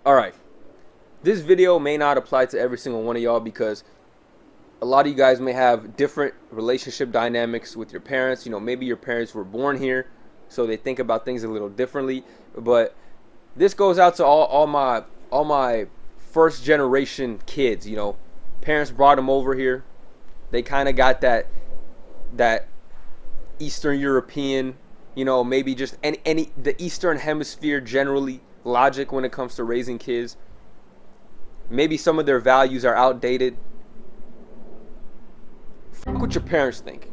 All right, this video may not apply to every single one of y'all because a lot of you guys may have different relationship dynamics with your parents. Maybe your parents were born here, so they think about things a little differently. But this goes out to all my first generation kids. Parents brought them over here. They kind of got that Eastern European, maybe just any the Eastern Hemisphere generally logic when it comes to raising kids. Maybe some of their values are outdated. Fuck what your parents think.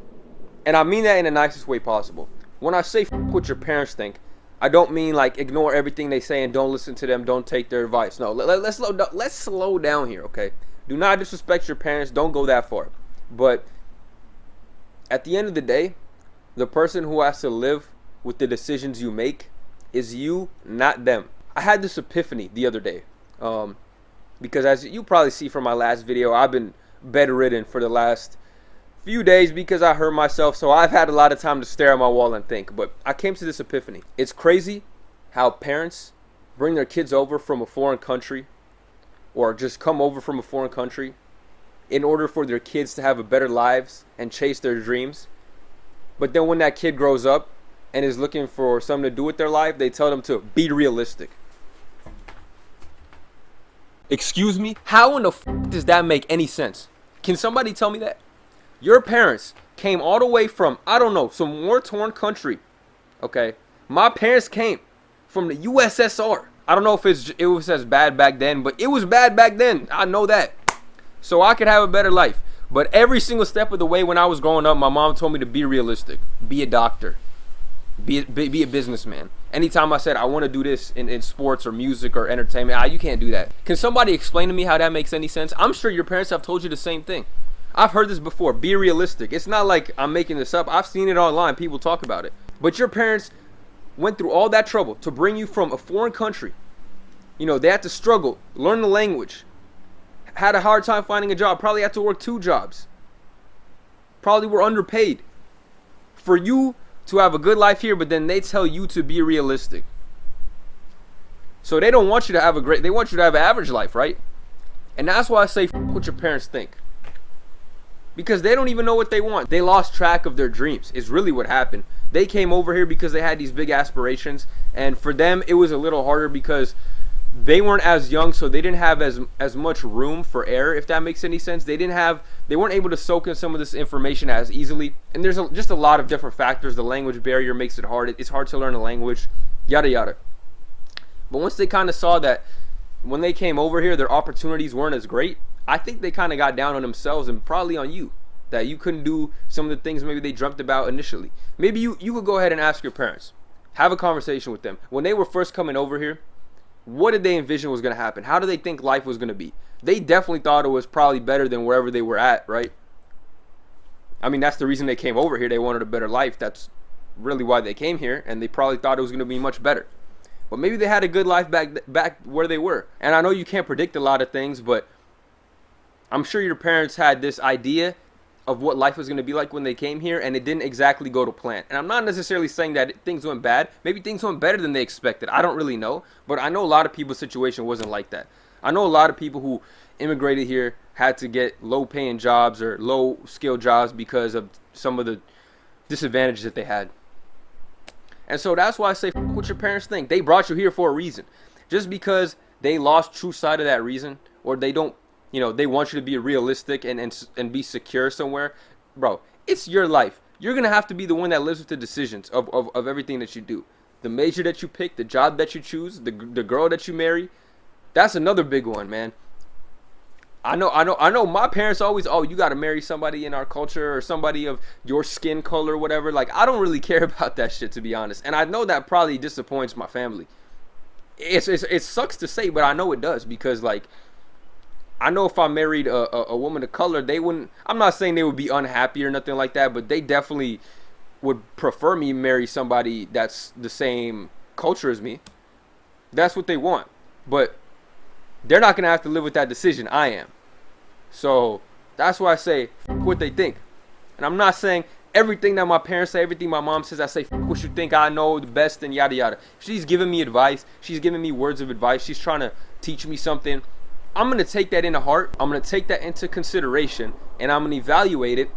And I mean that in the nicest way possible. When I say fuck what your parents think, I don't mean like ignore everything they say and don't listen to them, don't take their advice. No, let's slow down here, okay? Do not disrespect your parents, don't go that far. But at the end of the day, the person who has to live with the decisions you make is you, not them. I had this epiphany the other day. Because as you probably see from my last video, I've been bedridden for the last few days because I hurt myself, so I've had a lot of time to stare at my wall and think. But I came to this epiphany. It's crazy how parents bring their kids over from a foreign country or just come over from a foreign country in order for their kids to have a better lives and chase their dreams. But then when that kid grows up and is looking for something to do with their life, they tell them to be realistic. Excuse me? How in the does that make any sense? Can somebody tell me that? Your parents came all the way from, I don't know, some war-torn country. Okay? My parents came from the USSR. I don't know if it was as bad back then, but it was bad back then. I know that. So I could have a better life. But every single step of the way when I was growing up, my mom told me to be realistic. Be a doctor. Be a businessman. Anytime I said I want to do this in sports or music or entertainment, you can't do that. Can somebody explain to me how that makes any sense? I'm sure your parents have told you the same thing. I've heard this before. Be realistic. It's not like I'm making this up. I've seen it online. People talk about it. But your parents went through all that trouble to bring you from a foreign country. They had to struggle, learn the language, had a hard time finding a job, probably had to work 2 jobs, probably were underpaid for you to have a good life here, but then they tell you to be realistic. So they don't want you to have they want you to have an average life, right? And that's why I say fuck what your parents think. Because they don't even know what they want. They lost track of their dreams, is really what happened. They came over here because they had these big aspirations, and for them it was a little harder because they weren't as young, so they didn't have as much room for error, if that makes any sense. They weren't able to soak in some of this information as easily. And there's just a lot of different factors. The language barrier makes it hard. It's hard to learn a language, yada yada. But once they kind of saw that when they came over here, their opportunities weren't as great, I think they kind of got down on themselves and probably on you. That you couldn't do some of the things maybe they dreamt about initially. Maybe you could go ahead and ask your parents. Have a conversation with them. When they were first coming over here, what did they envision was going to happen? How do they think life was going to be? They definitely thought it was probably better than wherever they were at, right? I mean, that's the reason they came over here. They wanted a better life. That's really why they came here, and they probably thought it was going to be much better. But maybe they had a good life back where they were. And I know you can't predict a lot of things, but I'm sure your parents had this idea of what life was going to be like when they came here, and it didn't exactly go to plan. And I'm not necessarily saying that things went bad. Maybe things went better than they expected. I don't really know. But I know a lot of people's situation wasn't like that. I know a lot of people who immigrated here had to get low-paying jobs or low-skill jobs because of some of the disadvantages that they had. And so that's why I say, fuck what your parents think. They brought you here for a reason. Just because they lost true sight of that reason, or they don't, they want you to be realistic and be secure somewhere. Bro, it's your life. You're going to have to be the one that lives with the decisions of everything that you do. The major that you pick, the job that you choose, the girl that you marry. That's another big one, man. I know my parents always, you got to marry somebody in our culture or somebody of your skin color or whatever. Like, I don't really care about that shit, to be honest. And I know that probably disappoints my family. It sucks to say, but I know it does because, like, I know if I married a woman of color, they wouldn't. I'm not saying they would be unhappy or nothing like that, but they definitely would prefer me marry somebody that's the same culture as me. That's what they want. But they're not going to have to live with that decision. I am. So that's why I say, fuck what they think. And I'm not saying Everything that my parents say, everything my mom says, I say, fuck what you think, I know the best, and yada yada. She's giving me advice. She's giving me words of advice. She's trying to teach me something. I'm going to take that into heart. I'm going to take that into consideration, and I'm going to evaluate it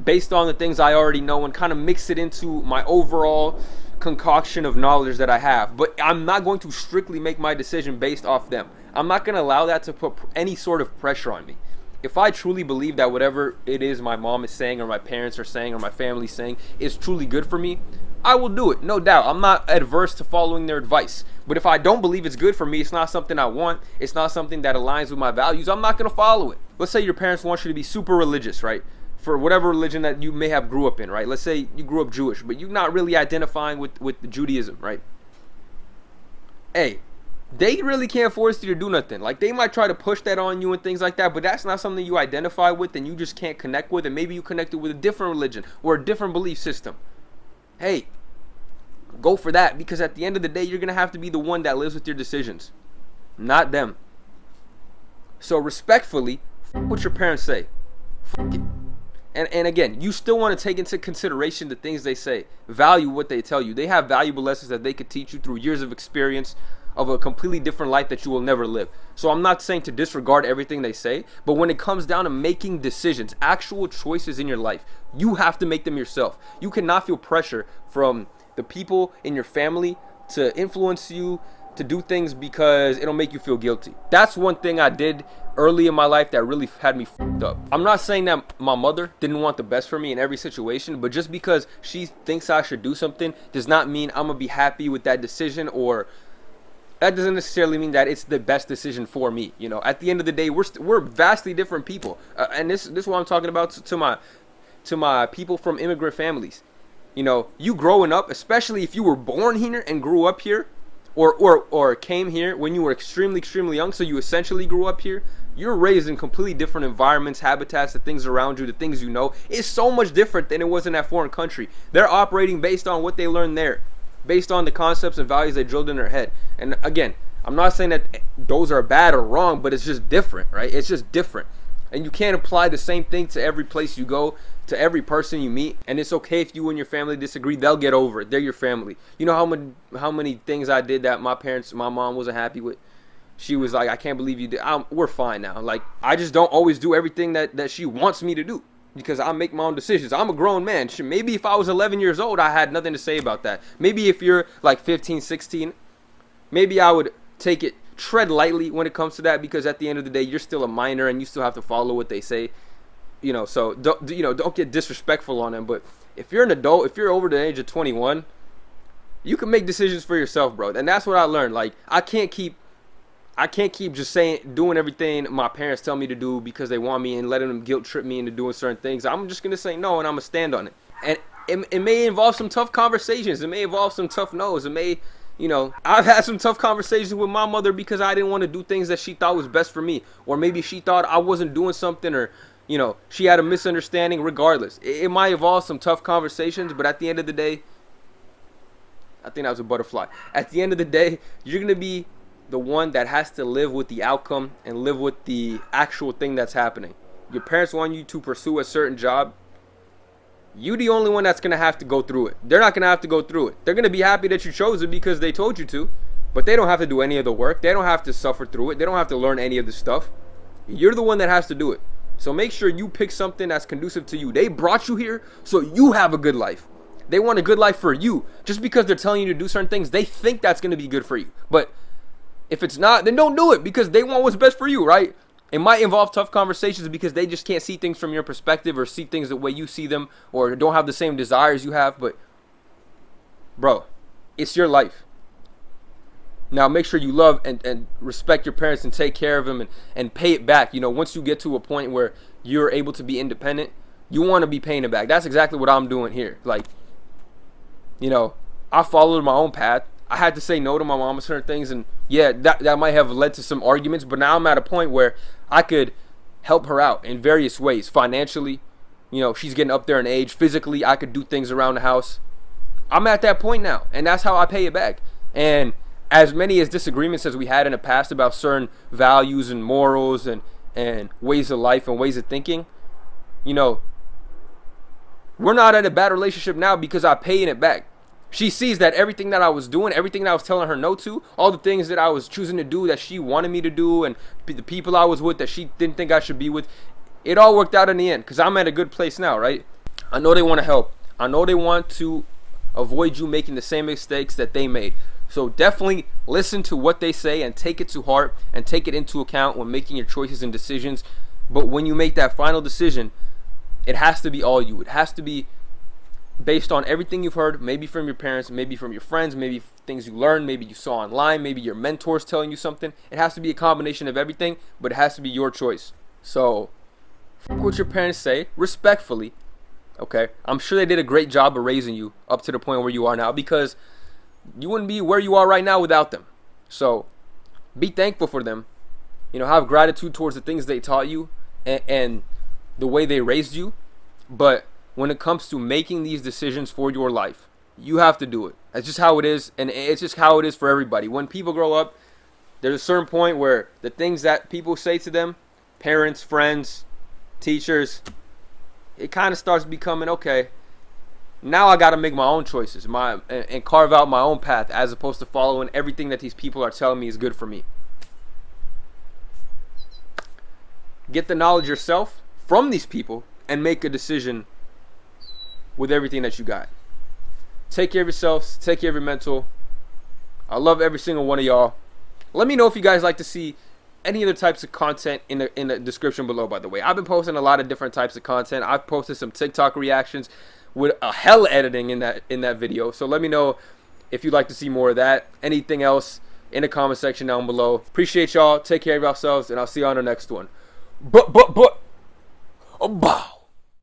based on the things I already know and kind of mix it into my overall concoction of knowledge that I have. But I'm not going to strictly make my decision based off them. I'm not going to allow that to put any sort of pressure on me. If I truly believe that whatever it is my mom is saying or my parents are saying or my family's saying is truly good for me, I will do it, no doubt. I'm not adverse to following their advice. But if I don't believe it's good for me, it's not something I want, it's not something that aligns with my values, I'm not going to follow it. Let's say your parents want you to be super religious, right? For whatever religion that you may have grew up in, right? Let's say you grew up Jewish, but you're not really identifying with Judaism, right? Hey, they really can't force you to do nothing. Like, they might try to push that on you and things like that, but that's not something you identify with and you just can't connect with, and maybe you connected with a different religion or a different belief system. Hey, go for that, because at the end of the day, you're going to have to be the one that lives with your decisions, not them. So respectfully, fuck what your parents say. Fuck it. And again, you still want to take into consideration the things they say. Value what they tell you. They have valuable lessons that they could teach you through years of experience of a completely different life that you will never live. So I'm not saying to disregard everything they say, but when it comes down to making decisions, actual choices in your life, you have to make them yourself. You cannot feel pressure from the people in your family to influence you to do things because it'll make you feel guilty. That's one thing I did early in my life that really had me fucked up. I'm not saying that my mother didn't want the best for me in every situation, but just because she thinks I should do something does not mean I'm gonna be happy with that decision, or that doesn't necessarily mean that it's the best decision for me. You know, at the end of the day, we're vastly different people, and this is what I'm talking about to my people from immigrant families. You know, you growing up, especially if you were born here and grew up here, or came here when you were extremely young, so you essentially grew up here. You're raised in completely different environments, habitats, the things around you, the things you know. It's so much different than it was in that foreign country. They're operating based on what they learned there, based on the concepts and values they drilled in their head. And again, I'm not saying that those are bad or wrong, but it's just different, right? It's just different. And you can't apply the same thing to every place you go, to every person you meet. And it's okay if you and your family disagree. They'll get over it. They're your family. You know how many things I did that my mom wasn't happy with? She was like, I can't believe you did. We're fine now. Like, I just don't always do everything that she wants me to do, because I make my own decisions. I'm a grown man. Maybe if I was 11 years old, I had nothing to say about that. Maybe if you're like 15, 16, maybe I would tread lightly when it comes to that, because at the end of the day, you're still a minor and you still have to follow what they say. You know, so don't get disrespectful on them. But if you're an adult, if you're over the age of 21, you can make decisions for yourself, bro. And that's what I learned. Like, I can't keep just doing everything my parents tell me to do because they want me, and letting them guilt trip me into doing certain things. I'm just gonna say no, and I'm gonna stand on it. And it may involve some tough conversations. It may involve some tough no's. It may, you know, I've had some tough conversations with my mother because I didn't want to do things that she thought was best for me, or maybe she thought I wasn't doing something, or, you know, she had a misunderstanding. Regardless, it might involve some tough conversations, but at the end of the day, I think that was a butterfly. At the end of the day, you're gonna be the one that has to live with the outcome and live with the actual thing that's happening. Your parents want you to pursue a certain job. You the only one that's going to have to go through it. They're not going to have to go through it. They're going to be happy that you chose it because they told you to, but they don't have to do any of the work. They don't have to suffer through it. They don't have to learn any of the stuff. You're the one that has to do it. So make sure you pick something that's conducive to you. They brought you here so you have a good life. They want a good life for you. Just because they're telling you to do certain things, they think that's going to be good for you. But if it's not, then don't do it, because they want what's best for you, right? It might involve tough conversations because they just can't see things from your perspective, or see things the way you see them, or don't have the same desires you have. But, bro, it's your life. Now, make sure you love and respect your parents and take care of them, and pay it back. You know, once you get to a point where you're able to be independent, you want to be paying it back. That's exactly what I'm doing here. Like, you know, I followed my own path. I had to say no to my mom on certain things, and yeah, that might have led to some arguments, but now I'm at a point where I could help her out in various ways. Financially, you know, she's getting up there in age. Physically, I could do things around the house. I'm at that point now, and that's how I pay it back. And as many as disagreements as we had in the past about certain values and morals and ways of life and ways of thinking, you know, We're not in a bad relationship now because I'm paying it back. She sees that everything that I was doing, everything that I was telling her no to, all the things that I was choosing to do that she wanted me to do, and the people I was with that she didn't think I should be with, it all worked out in the end because I'm at a good place now, right? I know they want to help. I know they want to avoid you making the same mistakes that they made. So definitely listen to what they say and take it to heart and take it into account when making your choices and decisions. But when you make that final decision, it has to be all you. It has to be based on everything you've heard, maybe from your parents, maybe from your friends, maybe things you learned, maybe you saw online, maybe your mentors telling you something. It has to be a combination of everything, but it has to be your choice. So, fuck what your parents say, respectfully, okay? I'm sure they did a great job of raising you up to the point where you are now because you wouldn't be where you are right now without them. So, be thankful for them. Have gratitude towards the things they taught you and the way they raised you. But when it comes to making these decisions for your life, you have to do it. That's just how it is, and it's just how it is for everybody. When people grow up, there's a certain point where the things that people say to them, parents, friends, teachers, it kind of starts becoming, okay, now I got to make my own choices and carve out my own path as opposed to following everything that these people are telling me is good for me. Get the knowledge yourself from these people and make a decision with everything that you got. Take care of yourselves. Take care of your mental. I love every single one of y'all. Let me know if you guys like to see any other types of content in the description below, by the way. I've been posting a lot of different types of content. I've posted some TikTok reactions with a hell editing in that video. So let me know if you'd like to see more of that. Anything else in the comment section down below. Appreciate y'all. Take care of yourselves, and I'll see you on the next one. Bow.